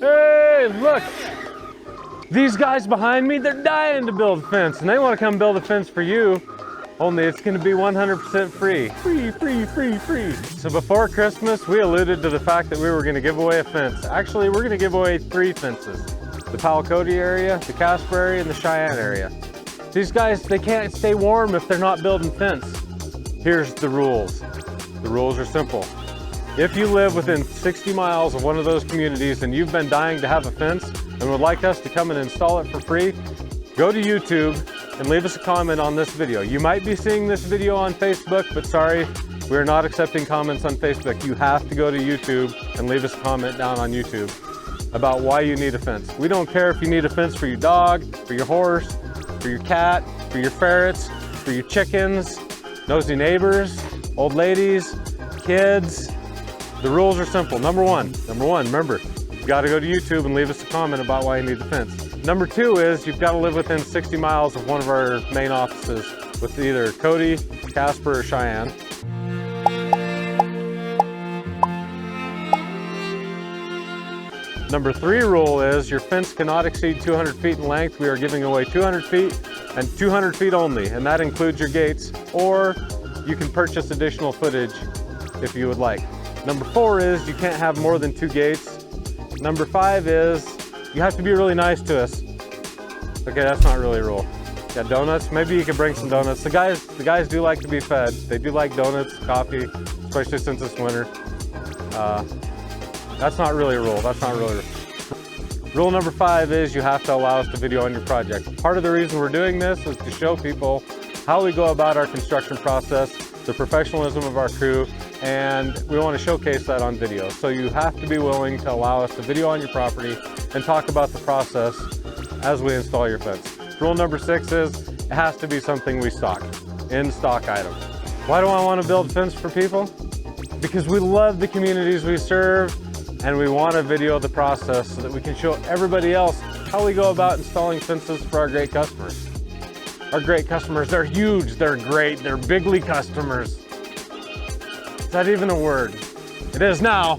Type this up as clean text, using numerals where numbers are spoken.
Hey, look! These guys behind me, they're dying to build a fence, and they want to come build a fence for you. Only it's going to be 100% free. Free, free, free, free. So before Christmas, we alluded to the fact that we were going to give away a fence. Actually, we're going to give away 3 fences. The Powell Cody area, the Casper area, and the Cheyenne area. These guys, they can't stay warm if they're not building fence. Here's the rules. The rules are simple. If you live within 60 miles of one of those communities and you've been dying to have a fence and would like us to come and install it for free, go to YouTube and leave us a comment on this video. You might be seeing this video on Facebook, but sorry, we're not accepting comments on Facebook. You have to go to YouTube and leave us a comment down on YouTube about why you need a fence. We don't care if you need a fence for your dog, for your horse, for your cat, for your ferrets, for your chickens, nosy neighbors, old ladies, kids. The rules are simple. Number one, remember, you gotta go to YouTube and leave us a comment about why you need the fence. Number 2 is you've got to live within 60 miles of one of our main offices with either Cody, Casper, or Cheyenne. Number 3 rule is your fence cannot exceed 200 feet in length. We are giving away 200 feet and 200 feet only, and that includes your gates, or you can purchase additional footage if you would like. Number 4 is you can't have more than 2 gates. Number 5 is you have to be really nice to us. Okay, that's not really a rule. Yeah, donuts, maybe you could bring some donuts. The guys do like to be fed. They do like donuts, coffee, especially since it's winter. That's not really a rule. That's not really a rule. Rule number 5 is you have to allow us to video on your project. Part of the reason we're doing this is to show people how we go about our construction process, the professionalism of our crew, and we want to showcase that on video. So you have to be willing to allow us to video on your property and talk about the process as we install your fence. Rule number 6 is it has to be something we stock, in stock item. Why do I want to build a fence for people? Because we love the communities we serve and we want to video the process so that we can show everybody else how we go about installing fences for our great customers. Our great customers, they're huge, they're great, they're bigly customers. Is that even a word? It is now.